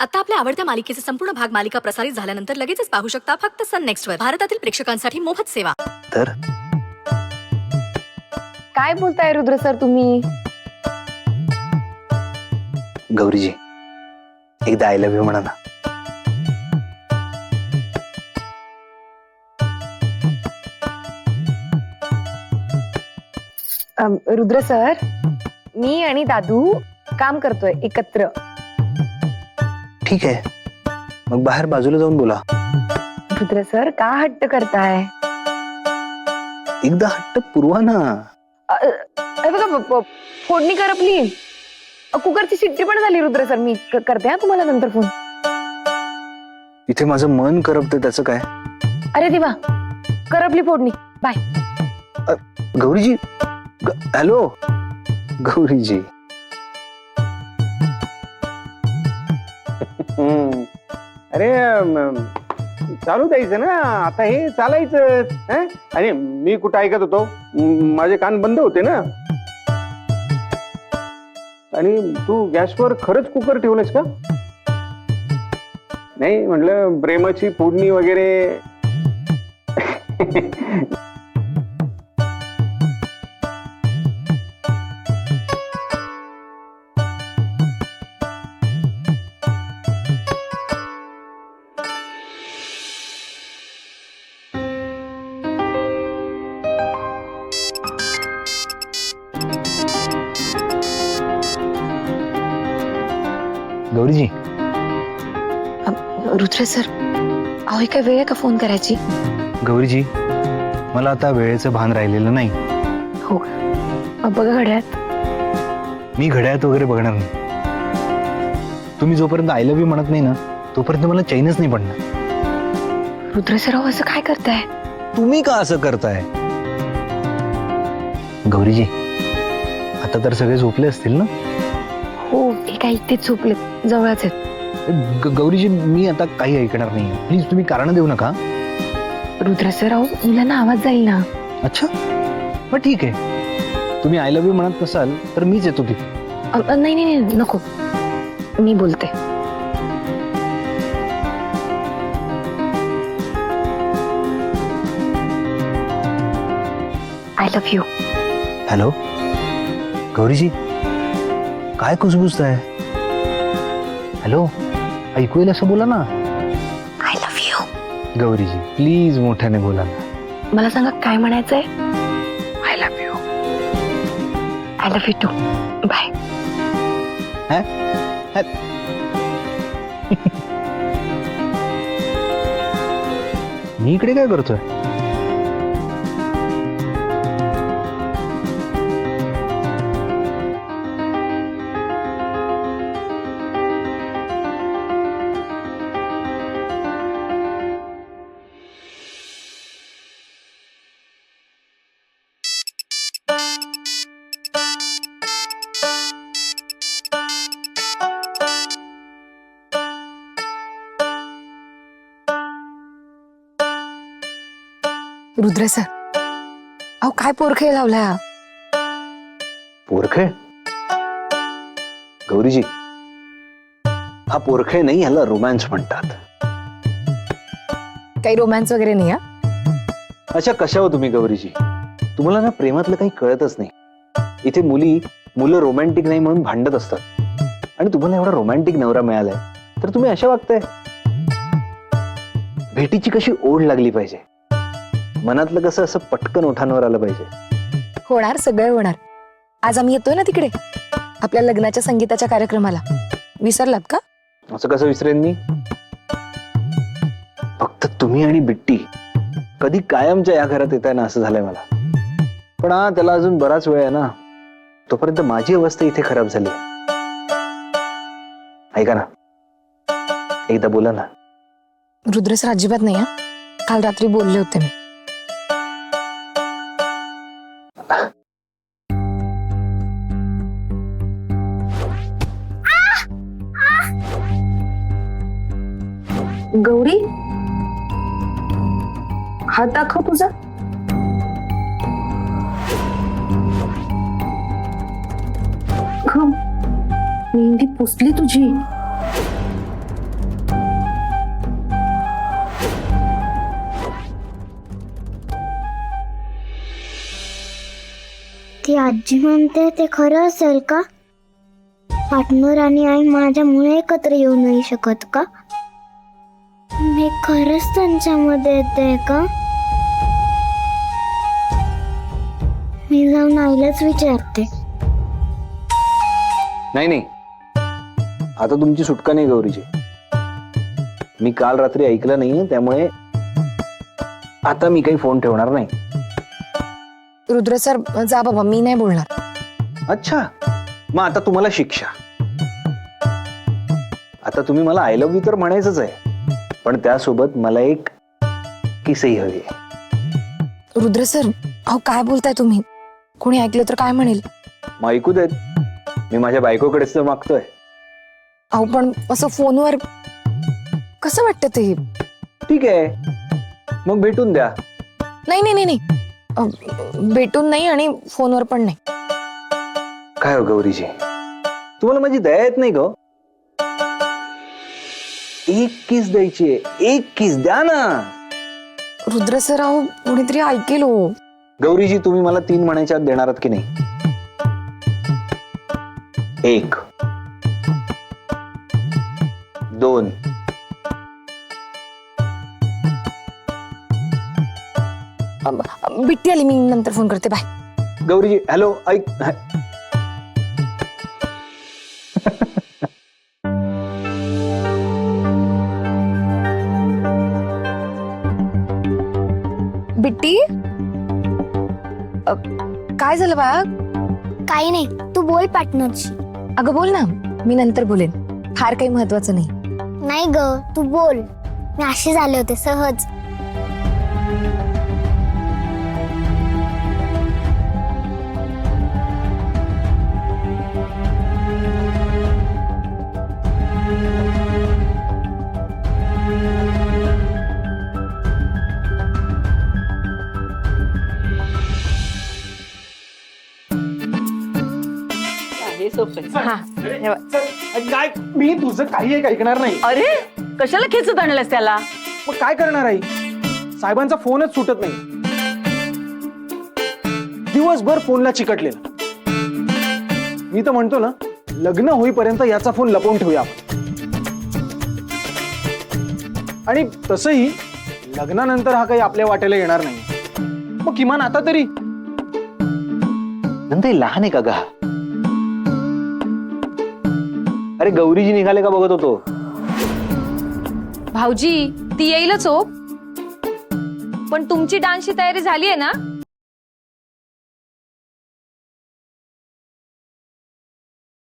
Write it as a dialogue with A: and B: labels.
A: आता आपल्या आवडत्या मालिकेचे संपूर्ण भाग मालिका प्रसारित झाल्यानंतर लगेचच पाहू शकता फक्त सन नेक्स्ट वर. भारतातील प्रेक्षकांसाठी मोफत सेवा.
B: तर
C: काय बोलताय रुद्र सर तुम्ही?
B: गौरीजी, एकदा आय लव्ह यू म्हणा ना.
C: रुद्र सर, मी आणि दादू काम करतोय एकत्र.
B: ठीक आहे, मग बाहेर बाजूला जाऊन बोला.
C: रुद्र सर, का हट्ट करताय?
B: एकदा हट्ट पुरवा ना.
C: हे बघा, फोडणी करपली. कुकरची शिट्टी पण झाली. रुद्र सर, मी करते हा तुम्हाला नंतर फोन.
B: इथे माझं मन करपते, त्याचं काय?
C: अरे देवा, करपली फोडणी. बाय.
B: गौरीजी, हॅलो गौरीजी.
D: अरे चालू द्यायचं ना, आता हे चालायचं. आणि मी कुठं ऐकत होतो, माझे कान बंद होते ना. आणि तू गॅसवर खरंच कुकर ठेवलंस का? नाही म्हटलं प्रेमाची फोडणी वगैरे.
B: गौरीजी,
C: रुद्र सर, अहो काय वेळ आहे का फोन करायची?
B: गौरीजी, मला आता वेळेचं भान राहिलेलं नाही.
C: हो का? बघा घड्याळात.
B: मी घड्याळात वगैरे बघणार नाही. तुम्ही जोपर्यंत आय लव्ह यू म्हणत नाही ना, तोपर्यंत मला चैनच नाही पडणार.
C: रुद्र सर, अहो असं काय करताय?
B: तुम्ही का असं करताय? गौरीजी, आता तर सगळे झोपले असतील ना?
C: हो, ते काय इथेच झोपले, जवळच आहेत.
B: गौरीजी, मी आता काही ऐकणार नाही. प्लीज तुम्ही कारण देऊ नका.
C: रुद्र सर, अहो मुलांना आवाज जाईल ना.
B: अच्छा, मग ठीक आहे. तुम्ही आय लव्ह यू म्हणत नसाल तर मीच येतो तिथे.
C: नाही नाही नाही, नको, मी बोलते. I love you.
B: Hello Gauriji, काय कुजबुजताय? हॅलो, ऐकू येईल असं बोला ना.
C: I love you.
B: Gauriji, please मोठ्याने बोला ना.
C: मला सांगा काय म्हणायचंय? I love you. I love you too. Bye.
B: मी इकडे काय करतोय?
C: रुद्र सर, अहो काय पोरखेळ लावलाय हा?
B: पोरखेळ? गौरीजी, हा पोरखेळ नाही, ह्याला रोमॅन्स म्हणतात.
C: काही रोमॅन्स वगैरे नाही. हा,
B: अच्छा, कशा हो तुम्ही गौरीजी? तुम्हाला ना प्रेमातलं काही कळतच नाही. इथे मुलं रोमॅन्टिक नाही म्हणून भांडत असतात, आणि तुम्हाला एवढा रोमॅन्टिक नवरा मिळालाय तर तुम्ही अशा वागताय. भेटीची कशी ओढ लागली पाहिजे, मनातलं कसं असं पटकन ओठांवर आलं पाहिजे.
C: होणार, सगळं होणार. आज आम्ही येतोय ना तिकडे, आपल्या लग्नाच्या संगीताच्या कार्यक्रमाला. विसरलात का?
B: असं कसं विसरेन मी? फक्त तुम्ही आणि बिट्टी कधी कायमच्या या घरात येताय ना, असं झालंय मला. पण त्याला अजून बराच वेळ आहे ना. तोपर्यंत माझी अवस्था इथे खराब झाली. ऐका ना, एकदा बोला ना.
C: रुद्र सर, अजिबात नाही. हा, काल रात्री बोलले होते मी. गौरी, हात दाखव तुझा. मेहंदी पुसली तुझी.
E: ती आजी म्हणते ते खरं असेल का? पार्टनर आणि आई माझ्यामुळे एकत्र येऊ नाही शकत का? मी खरंच त्यांच्यामध्ये येते का? मी जाऊन आईलाच विचारते.
B: नाही नाही, आता तुमची सुटका नाही गौरीची. मी काल रात्री ऐकलं नाही, त्यामुळे आता मी काही फोन ठेवणार नाही.
C: रुद्र सर जा बाबा, मी नाही बोलणार.
B: अच्छा, मग आता तुम्हाला शिक्षा. आता तुम्ही मला आय लव्ह यू तर म्हणायचंच आहे, पण त्यासोबत मला एक किसही हवी आहे.
C: रुद्र सर, अहो काय बोलताय तुम्ही? कोणी ऐकलं तर काय म्हणेल?
B: मग ऐकू देत, मी माझ्या बायकोकडेच तर मागतोय.
C: अहो पण असं फोनवर कसं वाटतं ते?
B: ठीक आहे, मग भेटून द्या.
C: नाही नाही नाही नाही, भेटून नाही आणि फोनवर पण नाही.
B: काय हो गौरीजी, तुम्हाला माझी दया येत नाही ग? एक किस द्यायची आहे, एक किस द्या ना.
C: रुद्र सर, अहो कोणीतरी ऐकेल हो.
B: गौरीजी, तुम्ही मला 3 म्हणायच्या आत देणार आहात की नाही? 1 2
C: बिट्टी आली, मी नंतर फोन करते. बाय.
B: गौरीजी, हॅलो, ऐक.
C: बिट्टी, काय झालं बाळा?
E: काही नाही, तू बोल पार्टनरशी.
C: अगं बोल ना, मी नंतर बोलेन. फार काही महत्वाचं नाही.
E: नाही ग, तू बोल. मी असे झाले होते सहज.
D: काय मी तुझं काही एक ऐकणार नाही.
F: अरे कशाला खेचत आणलंस त्याला?
D: मग काय करणार आई? साहेबांचा फोनच सुटत नाही. दिवसभर फोनला चिकटलेला. मी तर म्हणतो ना, लग्न होईपर्यंत याचा फोन लपवून ठेवूया आपण. आणि तसंही लग्नानंतर हा काही आपल्या वाटेला येणार नाही. मग किमान आता तरी.
B: नंतर लहान आहे का गा? अरे गौरीजी निघाले का बघत होतो.
G: भाऊजी ती येईलच हो, पण तुमची डान्सची तयारी झाली आहे ना?